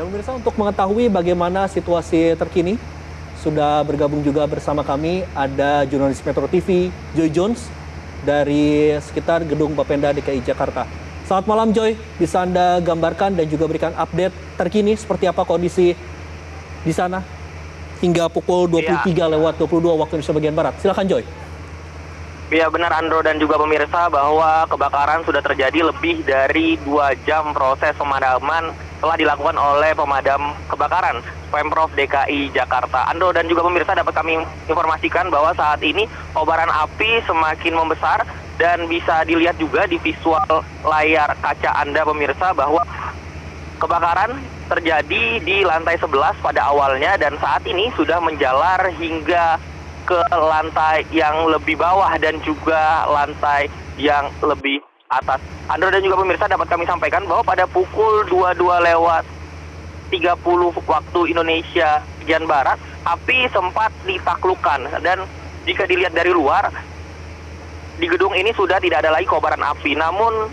Dan pemirsa, untuk mengetahui bagaimana situasi terkini, sudah bergabung juga bersama kami ada jurnalis Metro TV, Joy Jones, dari sekitar Gedung Bapenda DKI Jakarta. Selamat malam Joy, bisa Anda gambarkan dan juga berikan update terkini seperti apa kondisi di sana hingga pukul 23:22 waktu Indonesia bagian Barat. Silakan Joy. Ya benar Andro dan juga pemirsa bahwa kebakaran sudah terjadi lebih dari 2 jam proses pemadaman telah dilakukan oleh pemadam kebakaran Pemprov DKI Jakarta. Andro dan juga pemirsa dapat kami informasikan bahwa saat ini kobaran api semakin membesar dan bisa dilihat juga di visual layar kaca Anda pemirsa bahwa kebakaran terjadi di lantai 11 pada awalnya dan saat ini sudah menjalar hingga ke lantai yang lebih bawah dan juga lantai yang lebih atas. Andro dan juga pemirsa dapat kami sampaikan bahwa pada pukul 22:30 waktu Indonesia bagian Barat, api sempat ditaklukkan dan jika dilihat dari luar, di gedung ini sudah tidak ada lagi kobaran api. Namun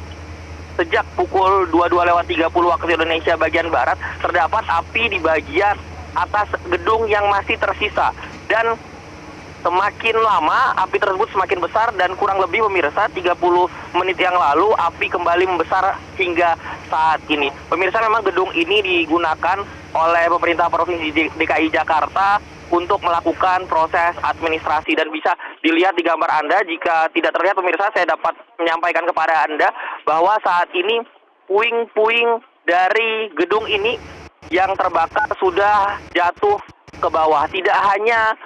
sejak pukul 22:30 waktu Indonesia bagian Barat, terdapat api di bagian atas gedung yang masih tersisa dan semakin lama api tersebut semakin besar dan kurang lebih pemirsa 30 menit yang lalu api kembali membesar hingga saat ini. Pemirsa, memang gedung ini digunakan oleh pemerintah Provinsi DKI Jakarta untuk melakukan proses administrasi dan bisa dilihat di gambar Anda. Jika tidak terlihat pemirsa, saya dapat menyampaikan kepada Anda bahwa saat ini puing-puing dari gedung ini yang terbakar sudah jatuh ke bawah. Tidak hanya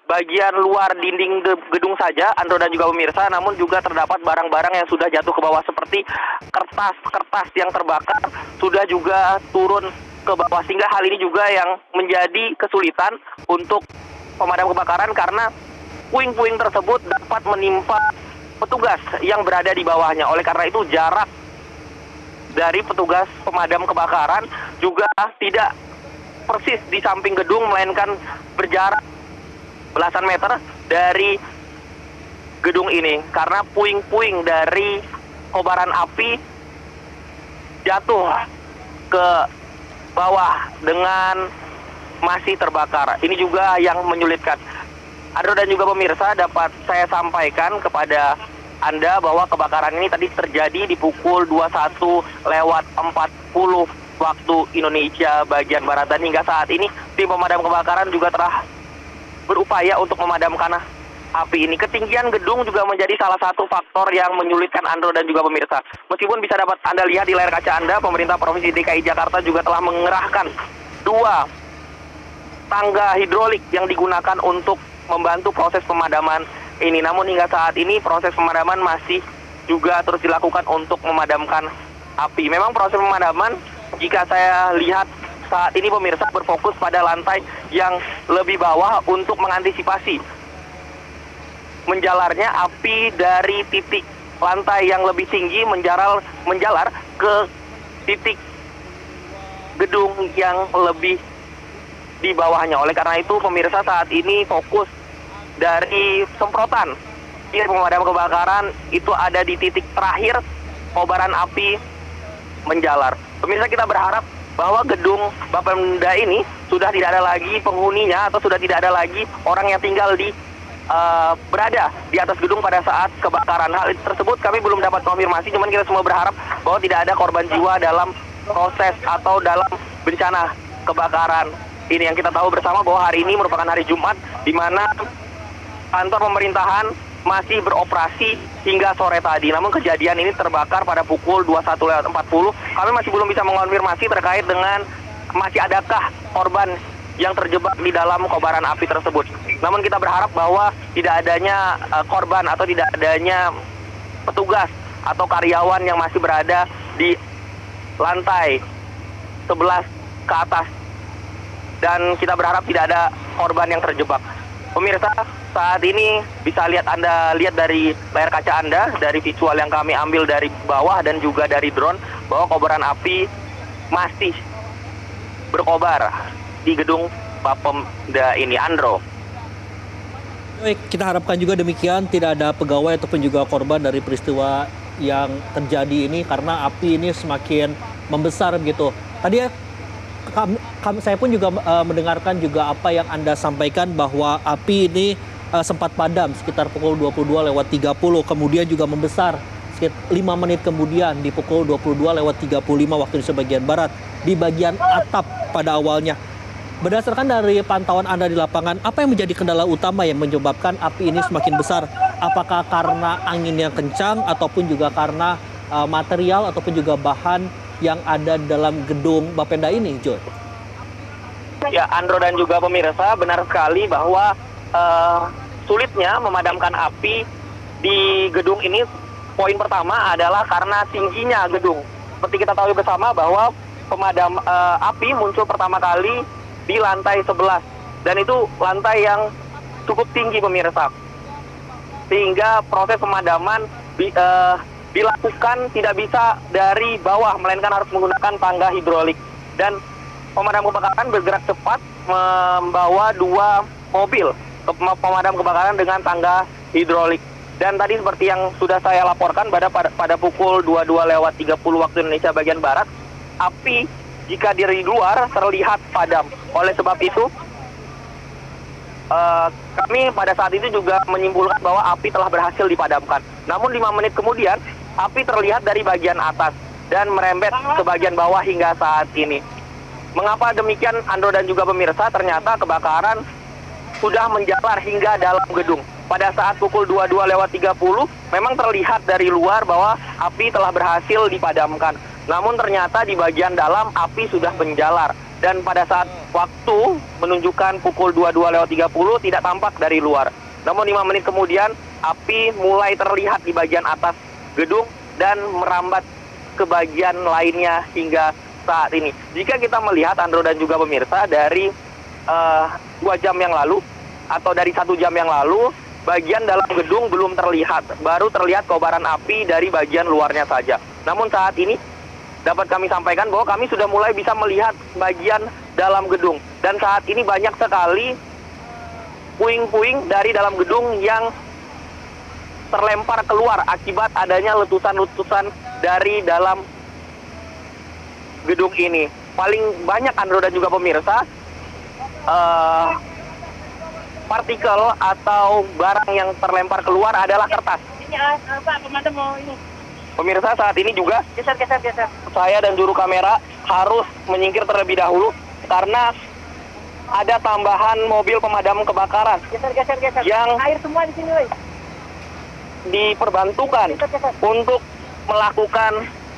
bagian luar dinding gedung saja, Andro dan juga pemirsa, namun juga terdapat barang-barang yang sudah jatuh ke bawah seperti kertas-kertas yang terbakar sudah juga turun ke bawah, sehingga hal ini juga yang menjadi kesulitan untuk pemadam kebakaran karena puing-puing tersebut dapat menimpa petugas yang berada di bawahnya. Oleh karena itu jarak dari petugas pemadam kebakaran juga tidak persis di samping gedung, melainkan berjarak belasan meter dari gedung ini karena puing-puing dari kobaran api jatuh ke bawah dengan masih terbakar. Ini juga yang menyulitkan. Andro dan juga pemirsa, dapat saya sampaikan kepada Anda bahwa kebakaran ini tadi terjadi di pukul 21:40 waktu Indonesia bagian Barat dan hingga saat ini tim pemadam kebakaran juga telah berupaya untuk memadamkan api ini. Ketinggian gedung juga menjadi salah satu faktor yang menyulitkan Andro dan juga pemirsa. Meskipun bisa dapat Anda lihat di layar kaca Anda, pemerintah Provinsi DKI Jakarta juga telah mengerahkan 2 tangga hidrolik yang digunakan untuk membantu proses pemadaman ini. Namun hingga saat ini proses pemadaman masih juga terus dilakukan untuk memadamkan api. Memang proses pemadaman jika saya lihat saat ini pemirsa berfokus pada lantai yang lebih bawah untuk mengantisipasi menjalarnya api dari titik lantai yang lebih tinggi menjalar ke titik gedung yang lebih di bawahnya. Oleh karena itu pemirsa, saat ini fokus dari semprotan pemadam kebakaran itu ada di titik terakhir kobaran api menjalar. Pemirsa, kita berharap bahwa gedung Bapenda ini sudah tidak ada lagi penghuninya atau sudah tidak ada lagi orang yang tinggal berada di atas gedung pada saat kebakaran. Hal tersebut kami belum dapat konfirmasi, cuman kita semua berharap bahwa tidak ada korban jiwa dalam proses atau dalam bencana kebakaran ini. Yang kita tahu bersama bahwa hari ini merupakan hari Jumat di mana kantor pemerintahan masih beroperasi hingga sore tadi. Namun kejadian ini terbakar pada pukul 21:40. Kami masih belum bisa mengonfirmasi terkait dengan masih adakah korban yang terjebak di dalam kobaran api tersebut. Namun kita berharap bahwa tidak adanya korban atau tidak adanya petugas atau karyawan yang masih berada di lantai 11 ke atas. Dan kita berharap tidak ada korban yang terjebak. Pemirsa, saat ini bisa Anda lihat dari layar kaca Anda, dari visual yang kami ambil dari bawah dan juga dari drone, bahwa kobaran api masih berkobar di gedung Bapenda ini, Andro. Baik, kita harapkan juga demikian, tidak ada pegawai ataupun juga korban dari peristiwa yang terjadi ini karena api ini semakin membesar begitu. Tadi ya, saya pun juga mendengarkan juga apa yang Anda sampaikan bahwa api ini sempat padam sekitar pukul 22:30, kemudian juga membesar sekitar 5 menit kemudian di pukul 22:35 waktu Indonesia bagian Barat di bagian atap pada awalnya. Berdasarkan dari pantauan Anda di lapangan, apa yang menjadi kendala utama yang menyebabkan api ini semakin besar? Apakah karena angin yang kencang ataupun juga karena material ataupun juga bahan yang ada dalam gedung Bapenda ini, Joy? Ya, Andro dan juga pemirsa, benar sekali bahwa sulitnya memadamkan api di gedung ini. Poin pertama adalah karena tingginya gedung. Seperti kita tahu bersama bahwa pemadam api muncul pertama kali di lantai 11. Dan itu lantai yang cukup tinggi, pemirsa. Sehingga proses pemadaman dilakukan tidak bisa dari bawah, melainkan harus menggunakan tangga hidrolik. Dan pemadam kebakaran bergerak cepat membawa 2 mobil pemadam kebakaran dengan tangga hidrolik. Dan tadi seperti yang sudah saya laporkan pada pukul 22:30 waktu Indonesia bagian Barat, api jika dari luar terlihat padam. Oleh sebab itu, kami pada saat itu juga menyimpulkan bahwa api telah berhasil dipadamkan. Namun 5 menit kemudian, api terlihat dari bagian atas dan merembet ke bagian bawah hingga saat ini. Mengapa demikian, Andro dan juga pemirsa? Ternyata kebakaran sudah menjalar hingga dalam gedung. Pada saat pukul 22:30 memang terlihat dari luar bahwa api telah berhasil dipadamkan. Namun ternyata di bagian dalam api sudah menjalar. Dan pada saat waktu menunjukkan pukul 22:30 tidak tampak dari luar. Namun 5 menit kemudian api mulai terlihat di bagian atas gedung dan merambat ke bagian lainnya hingga saat ini. Jika kita melihat, Andro dan juga pemirsa, dari 2 jam yang lalu atau dari 1 jam yang lalu, bagian dalam gedung belum terlihat, baru terlihat kobaran api dari bagian luarnya saja. Namun saat ini dapat kami sampaikan bahwa kami sudah mulai bisa melihat bagian dalam gedung. Dan saat ini banyak sekali puing-puing dari dalam gedung yang terlempar keluar akibat adanya letusan-letusan dari dalam gedung ini. Paling banyak, Andro dan juga pemirsa, partikel atau barang yang terlempar keluar adalah kertas. Ini Pak, pemadam mau ini. Pemirsa, saat ini juga Geser. saya dan juru kamera harus menyingkir terlebih dahulu karena ada tambahan mobil pemadam kebakaran Geser. yang Air semua di sini, woi. diperbantukan untuk melakukan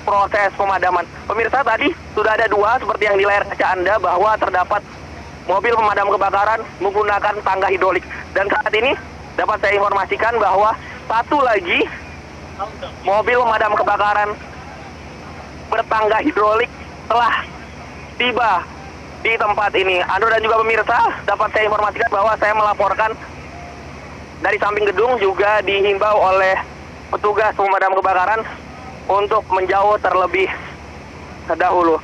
proses pemadaman. Pemirsa, tadi sudah ada 2 seperti yang di layar kaca Anda bahwa terdapat mobil pemadam kebakaran menggunakan tangga hidrolik. Dan saat ini dapat saya informasikan bahwa 1 lagi mobil pemadam kebakaran bertangga hidrolik telah tiba di tempat ini. Andro dan juga pemirsa, dapat saya informasikan bahwa saya melaporkan dari samping gedung juga dihimbau oleh petugas pemadam kebakaran untuk menjauh terlebih dahulu.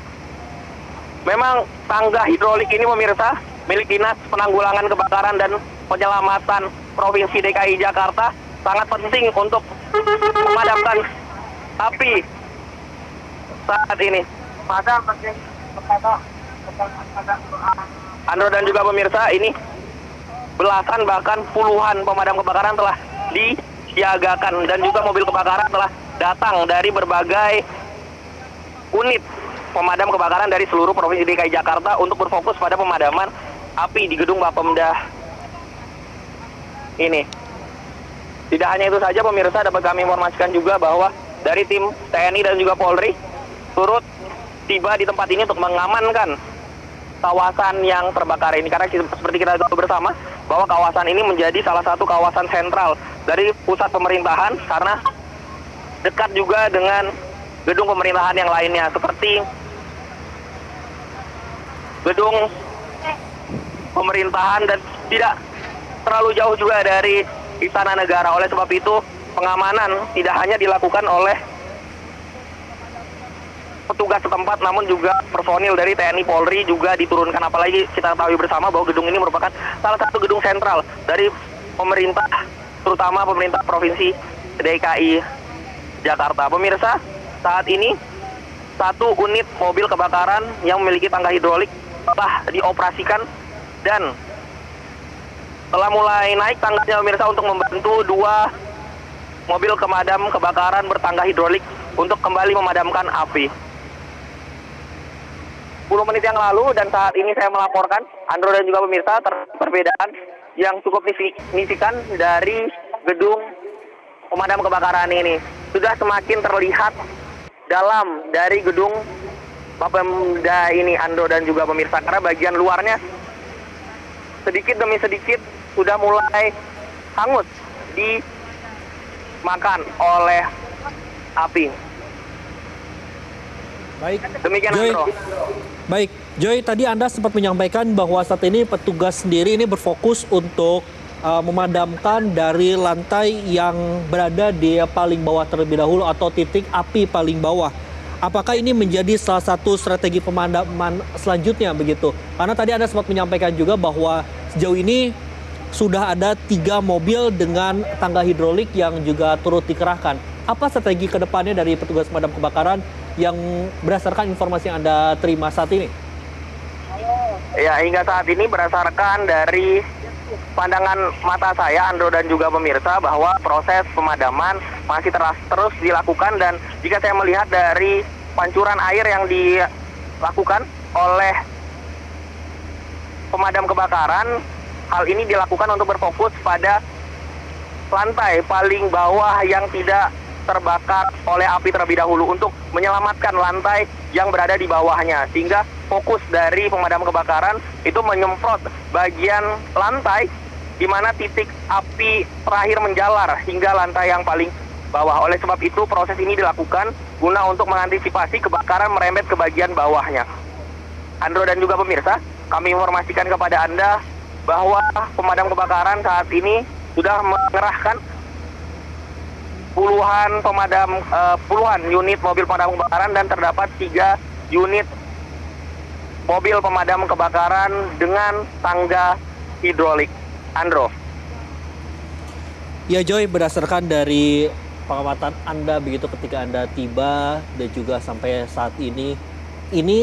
Memang tangga hidrolik ini, pemirsa, milik Dinas Penanggulangan Kebakaran dan Penyelamatan Provinsi DKI Jakarta, sangat penting untuk memadamkan api saat ini. Andro dan juga pemirsa, ini belasan bahkan puluhan pemadam kebakaran telah disiagakan dan juga mobil kebakaran telah datang dari berbagai unit pemadam kebakaran dari seluruh Provinsi DKI Jakarta untuk berfokus pada pemadaman api di gedung Bapemda ini. Tidak hanya itu saja, pemirsa, dapat kami informasikan juga bahwa dari tim TNI dan juga Polri turut tiba di tempat ini untuk mengamankan kawasan yang terbakar ini. Karena seperti kita tahu bersama bahwa kawasan ini menjadi salah satu kawasan sentral dari pusat pemerintahan karena dekat juga dengan gedung pemerintahan yang lainnya seperti gedung pemerintahan dan tidak terlalu jauh juga dari Istana Negara. Oleh sebab itu, pengamanan tidak hanya dilakukan oleh petugas setempat, namun juga personil dari TNI Polri juga diturunkan. Apalagi kita tahu bersama bahwa gedung ini merupakan salah satu gedung sentral dari pemerintah, terutama pemerintah Provinsi DKI Jakarta. Pemirsa, saat ini satu unit mobil kebakaran yang memiliki tangga hidrolik telah dioperasikan dan telah mulai naik tangganya pemirsa untuk membantu 2 mobil pemadam kebakaran bertangga hidrolik untuk kembali memadamkan api. 10 menit yang lalu dan saat ini saya melaporkan, Andro dan juga pemirsa, perbedaan yang cukup signifikan dari gedung pemadam kebakaran ini. Sudah semakin terlihat dalam dari gedung Bapemda ini, Andro dan juga pemirsa, karena bagian luarnya sedikit demi sedikit sudah mulai hangus dimakan oleh api. Baik, Demikian Joy. Andro. Baik, Joy, tadi Anda sempat menyampaikan bahwa saat ini petugas sendiri ini berfokus untuk memadamkan dari lantai yang berada di paling bawah terlebih dahulu atau titik api paling bawah. Apakah ini menjadi salah satu strategi pemadaman selanjutnya begitu? Karena tadi Anda sempat menyampaikan juga bahwa sejauh ini sudah ada 3 mobil dengan tangga hidrolik yang juga turut dikerahkan. Apa strategi ke depannya dari petugas pemadam kebakaran yang berdasarkan informasi yang Anda terima saat ini? Ya, hingga saat ini berdasarkan dari pandangan mata saya, Andro dan juga pemirsa, bahwa proses pemadaman masih terus dilakukan, dan jika saya melihat dari pancuran air yang dilakukan oleh pemadam kebakaran, hal ini dilakukan untuk berfokus pada lantai paling bawah yang tidak terbakar oleh api terlebih dahulu untuk menyelamatkan lantai yang berada di bawahnya, sehingga fokus dari pemadam kebakaran itu menyemprot bagian lantai di mana titik api terakhir menjalar hingga lantai yang paling bawah. Oleh sebab itu proses ini dilakukan guna untuk mengantisipasi kebakaran merembet ke bagian bawahnya. Andro dan juga pemirsa, kami informasikan kepada Anda bahwa pemadam kebakaran saat ini sudah mengerahkan puluhan unit mobil pemadam kebakaran, dan terdapat 3 unit mobil pemadam kebakaran dengan tangga hidrolik. Andro. Ya Joy, berdasarkan dari pengamatan Anda begitu ketika Anda tiba dan juga sampai saat ini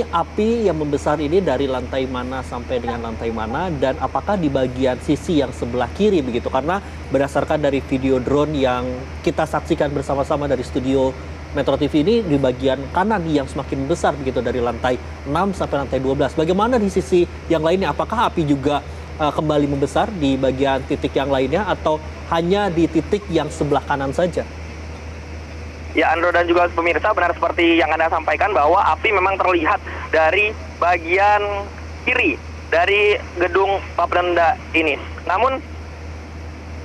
api yang membesar ini dari lantai mana sampai dengan lantai mana, dan apakah di bagian sisi yang sebelah kiri begitu? Karena berdasarkan dari video drone yang kita saksikan bersama-sama dari studio Metro TV ini, di bagian kanan yang semakin besar begitu dari lantai 6 sampai lantai 12. Bagaimana di sisi yang lainnya? Apakah api juga kembali membesar di bagian titik yang lainnya atau hanya di titik yang sebelah kanan saja? Ya, Andro dan juga pemirsa, benar seperti yang Anda sampaikan bahwa api memang terlihat dari bagian kiri dari gedung Bapemda ini. Namun,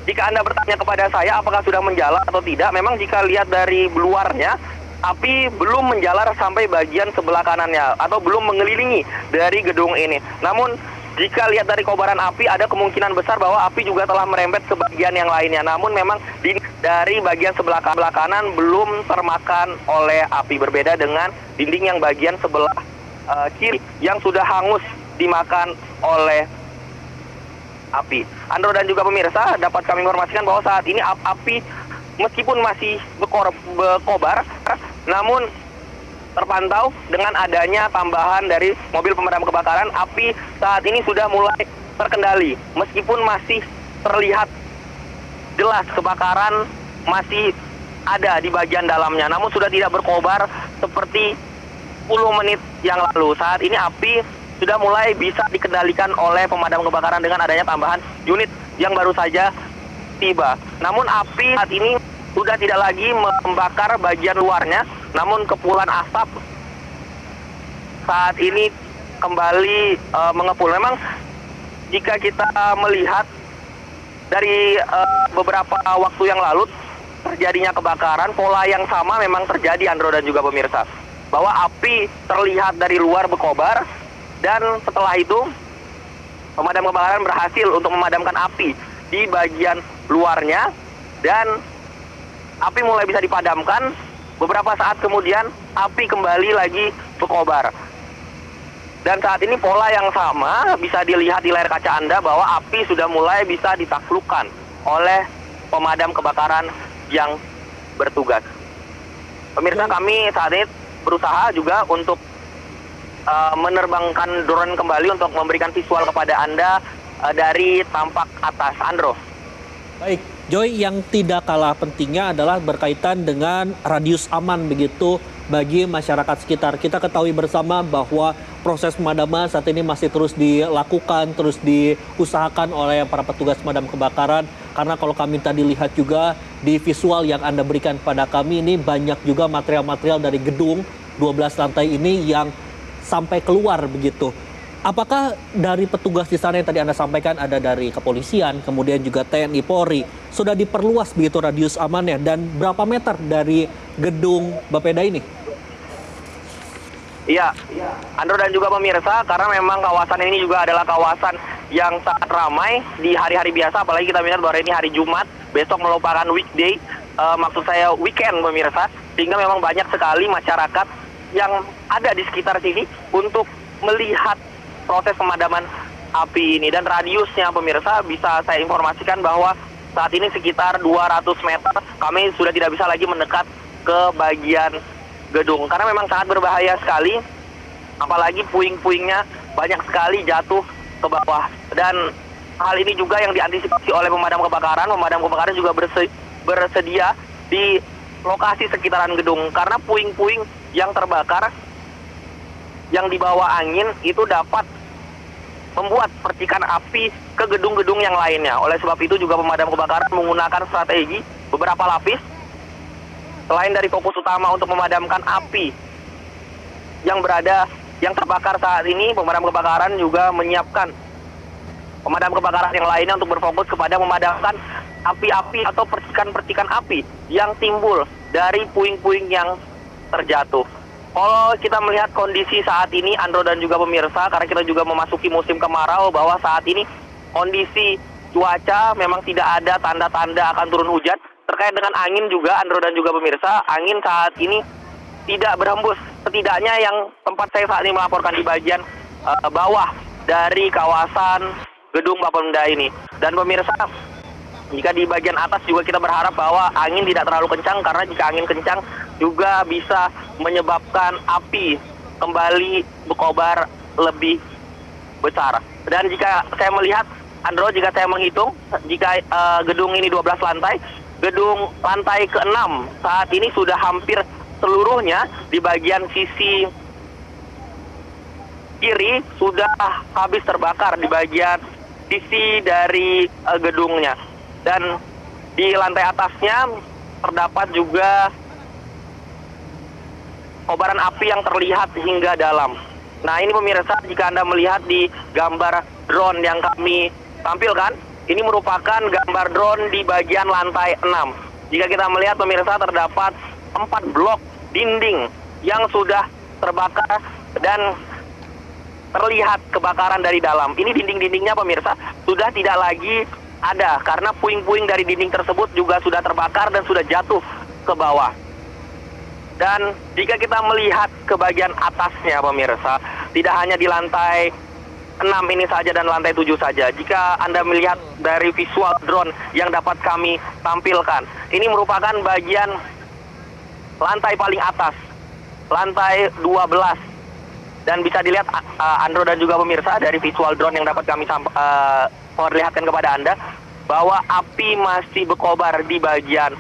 jika Anda bertanya kepada saya apakah sudah menjalar atau tidak, memang jika lihat dari luarnya, api belum menjalar sampai bagian sebelah kanannya atau belum mengelilingi dari gedung ini. Namun, jika lihat dari kobaran api, ada kemungkinan besar bahwa api juga telah merembet ke bagian yang lainnya. Namun memang dari bagian sebelah kanan belum termakan oleh api, berbeda dengan dinding yang bagian sebelah kiri yang sudah hangus dimakan oleh api. Andro dan juga pemirsa, dapat kami informasikan bahwa saat ini api meskipun masih berkobar, namun terpantau dengan adanya tambahan dari mobil pemadam kebakaran, api saat ini sudah mulai terkendali. Meskipun masih terlihat jelas kebakaran masih ada di bagian dalamnya, namun sudah tidak berkobar seperti 10 menit yang lalu. Saat ini api sudah mulai bisa dikendalikan oleh pemadam kebakaran dengan adanya tambahan unit yang baru saja tiba. Namun api saat ini sudah tidak lagi membakar bagian luarnya, namun kepulan asap saat ini kembali mengepul. Memang jika kita melihat dari beberapa waktu yang lalu terjadinya kebakaran, pola yang sama memang terjadi, Andro dan juga pemirsa, bahwa api terlihat dari luar berkobar, dan setelah itu pemadam kebakaran berhasil untuk memadamkan api di bagian luarnya, dan api mulai bisa dipadamkan. Beberapa saat kemudian api kembali lagi berkobar. Dan saat ini pola yang sama bisa dilihat di layar kaca Anda bahwa api sudah mulai bisa ditaklukkan oleh pemadam kebakaran yang bertugas. Pemirsa, kami saat ini berusaha juga untuk menerbangkan drone kembali untuk memberikan visual kepada Anda dari tampak atas. Andro. Baik, Joy, yang tidak kalah pentingnya adalah berkaitan dengan radius aman begitu bagi masyarakat sekitar. Kita ketahui bersama bahwa proses pemadaman saat ini masih terus dilakukan, terus diusahakan oleh para petugas pemadam kebakaran. Karena kalau kami tadi lihat juga di visual yang Anda berikan pada kami, ini banyak juga material-material dari gedung 12 lantai ini yang sampai keluar begitu. Apakah dari petugas di sana yang tadi Anda sampaikan ada dari kepolisian, kemudian juga TNI Polri, sudah diperluas begitu radius amannya, dan berapa meter dari gedung Bapeda ini? Iya, Andro dan juga pemirsa, karena memang kawasan ini juga adalah kawasan yang sangat ramai di hari-hari biasa, apalagi kita melihat bahwa ini hari Jumat, besok merupakan weekday, maksud saya weekend pemirsa, sehingga memang banyak sekali masyarakat yang ada di sekitar sini untuk melihat proses pemadaman api ini. Dan radiusnya pemirsa bisa saya informasikan bahwa saat ini sekitar 200 meter kami sudah tidak bisa lagi mendekat ke bagian gedung karena memang sangat berbahaya sekali, apalagi puing-puingnya banyak sekali jatuh ke bawah. Dan hal ini juga yang diantisipasi oleh pemadam kebakaran juga bersedia di lokasi sekitaran gedung karena puing-puing yang terbakar yang dibawa angin itu dapat membuat percikan api ke gedung-gedung yang lainnya. Oleh sebab itu juga pemadam kebakaran menggunakan strategi beberapa lapis. Selain dari fokus utama untuk memadamkan api yang terbakar saat ini, pemadam kebakaran juga menyiapkan pemadam kebakaran yang lainnya untuk berfokus kepada memadamkan api-api atau percikan-percikan api yang timbul dari puing-puing yang terjatuh. Kalau kita melihat kondisi saat ini, Andro dan juga pemirsa, karena kita juga memasuki musim kemarau, bahwa saat ini kondisi cuaca memang tidak ada tanda-tanda akan turun hujan. Terkait dengan angin juga, Andro dan juga pemirsa, angin saat ini tidak berhembus. Setidaknya yang tempat saya saat ini melaporkan di bagian bawah dari kawasan gedung Bapenda ini. Dan pemirsa, jika di bagian atas juga kita berharap bahwa angin tidak terlalu kencang, karena jika angin kencang juga bisa menyebabkan api kembali berkobar lebih besar. Dan jika saya melihat, Andro, jika saya menghitung, jika gedung ini 12 lantai, gedung lantai ke-6 saat ini sudah hampir seluruhnya di bagian sisi kiri sudah habis terbakar di bagian sisi dari gedungnya. Dan di lantai atasnya terdapat juga kobaran api yang terlihat hingga dalam. Nah, ini pemirsa, jika Anda melihat di gambar drone yang kami tampilkan, ini merupakan gambar drone di bagian lantai 6. Jika kita melihat pemirsa, terdapat 4 blok dinding yang sudah terbakar dan terlihat kebakaran dari dalam. Ini dinding-dindingnya pemirsa sudah tidak lagi ada karena puing-puing dari dinding tersebut juga sudah terbakar dan sudah jatuh ke bawah. Dan jika kita melihat ke bagian atasnya pemirsa, tidak hanya di lantai 6 ini saja dan lantai 7 saja. Jika Anda melihat dari visual drone yang dapat kami tampilkan, ini merupakan bagian lantai paling atas, lantai 12. Dan bisa dilihat Andro dan juga pemirsa dari visual drone yang dapat kami perlihatkan kepada Anda, bahwa api masih berkobar di bagian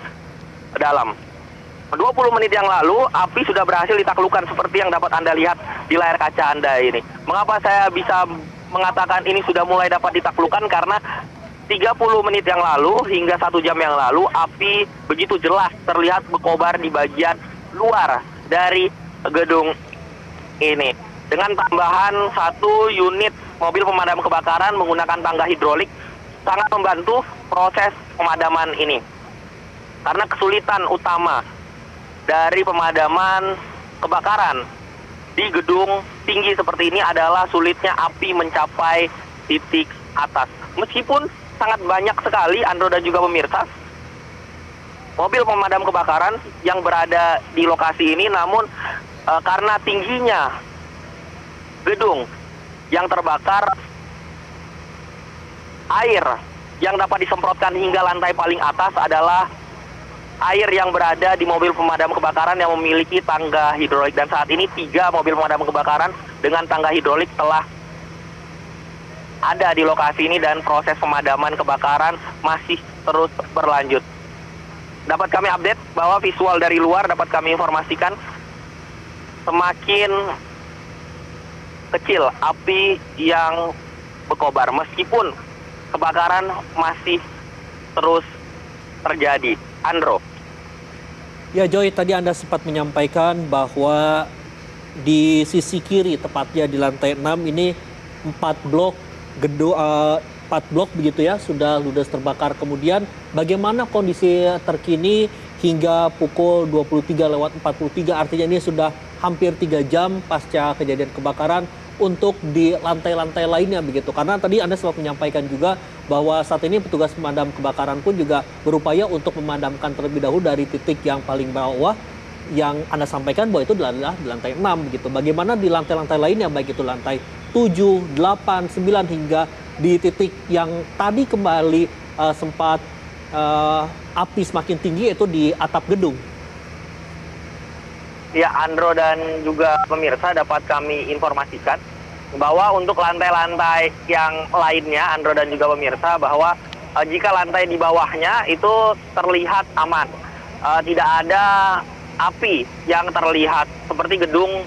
dalam. 20 menit yang lalu, api sudah berhasil ditaklukkan seperti yang dapat Anda lihat di layar kaca Anda ini. Mengapa saya bisa mengatakan ini sudah mulai dapat ditaklukkan? Karena 30 menit yang lalu hingga 1 jam yang lalu, api begitu jelas terlihat berkobar di bagian luar dari gedung ini. Dengan tambahan 1 unit mobil pemadam kebakaran menggunakan tangga hidrolik, sangat membantu proses pemadaman ini. Karena kesulitan utama dari pemadaman kebakaran di gedung tinggi seperti ini adalah sulitnya api mencapai titik atas. Meskipun sangat banyak sekali Andro dan juga pemirsa mobil pemadam kebakaran yang berada di lokasi ini, namun karena tingginya gedung yang terbakar, air yang dapat disemprotkan hingga lantai paling atas adalah air yang berada di mobil pemadam kebakaran yang memiliki tangga hidrolik. Dan saat ini 3 mobil pemadam kebakaran dengan tangga hidrolik telah ada di lokasi ini dan proses pemadaman kebakaran masih terus berlanjut. Dapat kami update bahwa visual dari luar dapat kami informasikan semakin kecil api yang berkobar meskipun kebakaran masih terus terjadi. Andro. Ya Joy, tadi Anda sempat menyampaikan bahwa di sisi kiri, tepatnya di lantai 6 ini 4 blok gedung 4 blok begitu ya sudah ludes terbakar. Kemudian bagaimana kondisi terkini hingga pukul 23:43, artinya ini sudah hampir 3 jam pasca kejadian kebakaran untuk di lantai-lantai lainnya begitu. Karena tadi Anda sempat menyampaikan juga bahwa saat ini petugas pemadam kebakaran pun juga berupaya untuk memadamkan terlebih dahulu dari titik yang paling bawah yang Anda sampaikan bahwa itu adalah di lantai 6 begitu. Bagaimana di lantai-lantai lainnya, baik itu lantai 7, 8, 9 hingga di titik yang tadi kembali sempat api semakin tinggi yaitu di atap gedung. Ya, Andro dan juga pemirsa dapat kami informasikan bahwa untuk lantai-lantai yang lainnya, Andro dan juga pemirsa, bahwa jika lantai di bawahnya itu terlihat aman. Tidak ada api yang terlihat seperti gedung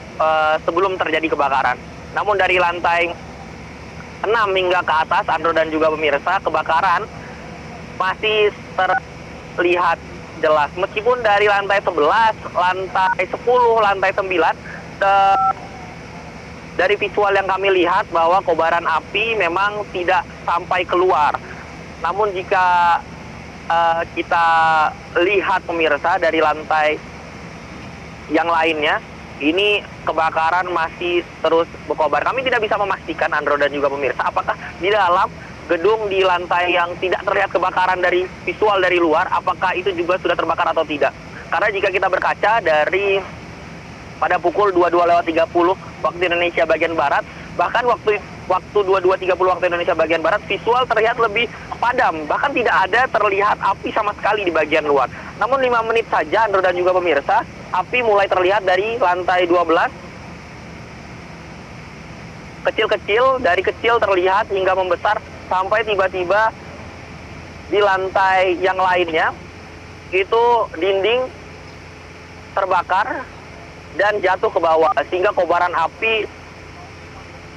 sebelum terjadi kebakaran. Namun dari lantai 6 hingga ke atas, Andro dan juga pemirsa, kebakaran masih terlihat jelas. Meskipun dari lantai 11, lantai 10, lantai 9, dari visual yang kami lihat bahwa kobaran api memang tidak sampai keluar. Namun jika kita lihat pemirsa dari lantai yang lainnya, ini kebakaran masih terus berkobar. Kami tidak bisa memastikan, Andro dan juga pemirsa, apakah di dalam gedung di lantai yang tidak terlihat kebakaran dari visual dari luar, apakah itu juga sudah terbakar atau tidak. Karena jika kita berkaca dari pada pukul 22:30 waktu Indonesia bagian Barat, bahkan waktu 22:30 waktu Indonesia bagian Barat, visual terlihat lebih padam, bahkan tidak ada terlihat api sama sekali di bagian luar. Namun 5 menit saja, Andro dan juga pemirsa, api mulai terlihat dari lantai 12, kecil-kecil, dari kecil terlihat hingga membesar, sampai tiba-tiba di lantai yang lainnya, itu dinding terbakar dan jatuh ke bawah, sehingga kobaran api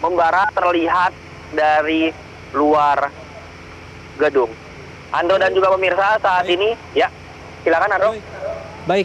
membara terlihat dari luar gedung. Andro dan juga pemirsa, saat ini, ya, silakan Andro. Baik,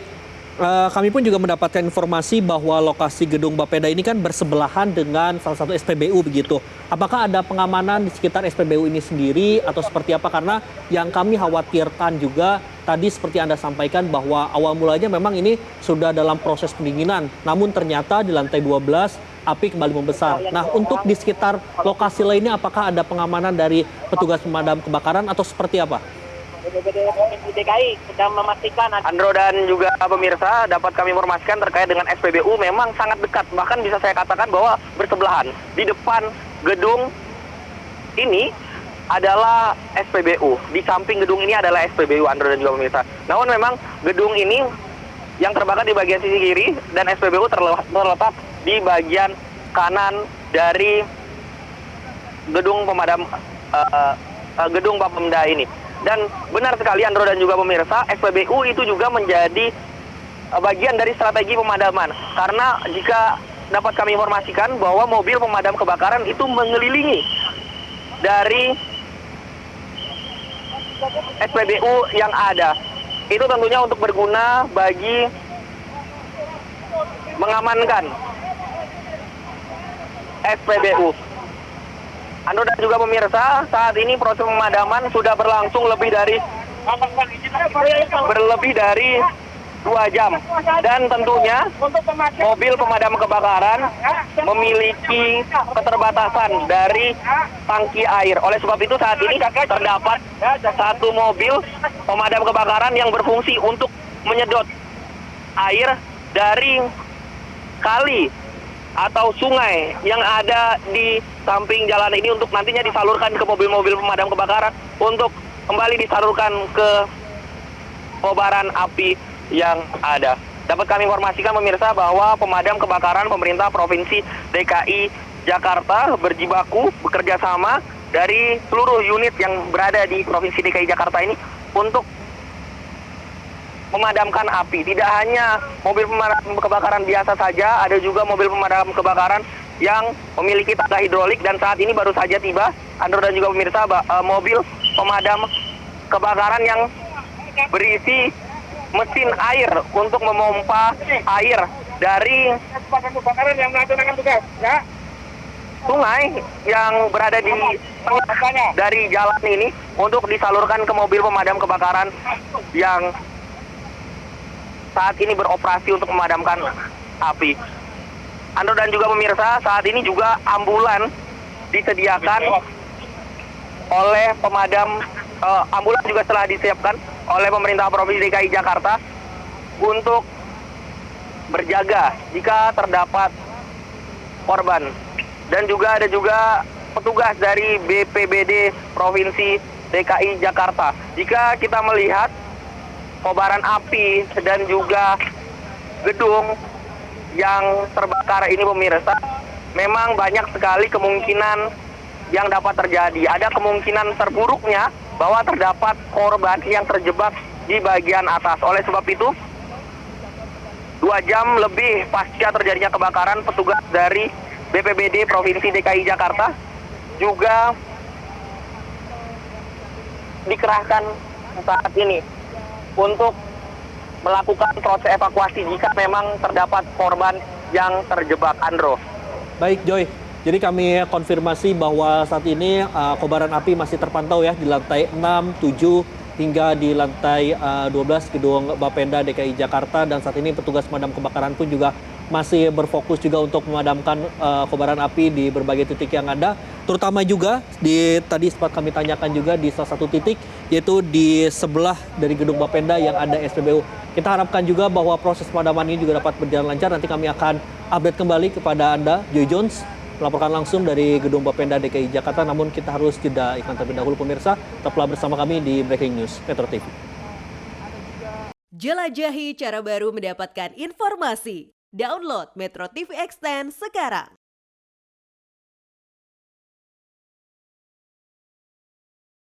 kami pun juga mendapatkan informasi bahwa lokasi gedung Bapeda ini kan bersebelahan dengan salah satu SPBU begitu. Apakah ada pengamanan di sekitar SPBU ini sendiri atau seperti apa? Karena yang kami khawatirkan juga tadi seperti Anda sampaikan bahwa awal mulanya memang ini sudah dalam proses pendinginan. Namun ternyata di lantai 12 api kembali membesar. Nah, untuk di sekitar lokasi lainnya apakah ada pengamanan dari petugas pemadam kebakaran atau seperti apa? DKI sedang memastikan. Andro dan juga pemirsa, dapat kami informasikan terkait dengan SPBU memang sangat dekat. Bahkan bisa saya katakan bahwa bersebelahan. Di depan gedung ini adalah SPBU. Di samping gedung ini adalah SPBU, Andro dan juga pemirsa. Namun memang gedung ini yang terbakar di bagian sisi kiri dan SPBU terletak di bagian kanan dari gedung pemadam gedung Bapemda ini. Dan benar sekali, Andro dan juga pemirsa, SPBU itu juga menjadi bagian dari strategi pemadaman. Karena jika dapat kami informasikan bahwa mobil pemadam kebakaran itu mengelilingi dari SPBU yang ada. Itu tentunya untuk berguna bagi mengamankan SPBU. Andro dan juga pemirsa, saat ini proses pemadaman sudah berlangsung lebih dari 2 jam. Dan tentunya mobil pemadam kebakaran memiliki keterbatasan dari tangki air. Oleh sebab itu saat ini terdapat 1 mobil pemadam kebakaran yang berfungsi untuk menyedot air dari kali atau sungai yang ada di samping jalan ini untuk nantinya disalurkan ke mobil-mobil pemadam kebakaran untuk kembali disalurkan ke kobaran api yang ada. Dapat kami informasikan pemirsa bahwa pemadam kebakaran pemerintah Provinsi DKI Jakarta berjibaku bekerja sama dari seluruh unit yang berada di Provinsi DKI Jakarta ini untuk memadamkan api. Tidak hanya mobil pemadam kebakaran biasa saja, ada juga mobil pemadam kebakaran yang memiliki tangga hidrolik dan saat ini baru saja tiba, Andro dan juga pemirsa, mobil pemadam kebakaran yang berisi mesin air untuk memompa air dari sungai yang berada di tengah dari jalan ini untuk disalurkan ke mobil pemadam kebakaran yang saat ini beroperasi untuk memadamkan api. Andro dan juga pemirsa, saat ini juga ambulan disediakan oleh pemadam, ambulan juga telah disiapkan oleh pemerintah Provinsi DKI Jakarta untuk berjaga jika terdapat korban. Dan juga ada juga petugas dari BPBD Provinsi DKI Jakarta. Jika kita melihat kobaran api dan juga gedung yang terbakar ini pemirsa, memang banyak sekali kemungkinan yang dapat terjadi. Ada kemungkinan terburuknya bahwa terdapat korban yang terjebak di bagian atas. Oleh sebab itu, 2 jam lebih pasca terjadinya kebakaran, petugas dari BPBD Provinsi DKI Jakarta juga dikerahkan saat ini untuk melakukan proses evakuasi jika memang terdapat korban yang terjebak, Andro. Baik, Joy. Jadi kami konfirmasi bahwa saat ini kobaran api masih terpantau ya di lantai 6, 7, hingga di lantai 12 gedung Bapenda DKI Jakarta, dan saat ini petugas pemadam kebakaran pun juga masih berfokus juga untuk memadamkan kobaran api di berbagai titik yang ada, terutama juga tadi sempat kami tanyakan juga di salah satu titik, yaitu di sebelah dari gedung Bapenda yang ada SPBU. Kita harapkan juga bahwa proses pemadaman ini juga dapat berjalan lancar. Nanti kami akan update kembali kepada Anda, Joy Jones, melaporkan langsung dari gedung Bapenda DKI Jakarta. Namun kita harus jeda iklan terlebih dahulu pemirsa. Tetaplah bersama kami di Breaking News Metro TV. Jelajahi cara baru mendapatkan informasi. Download Metro TV Extend sekarang.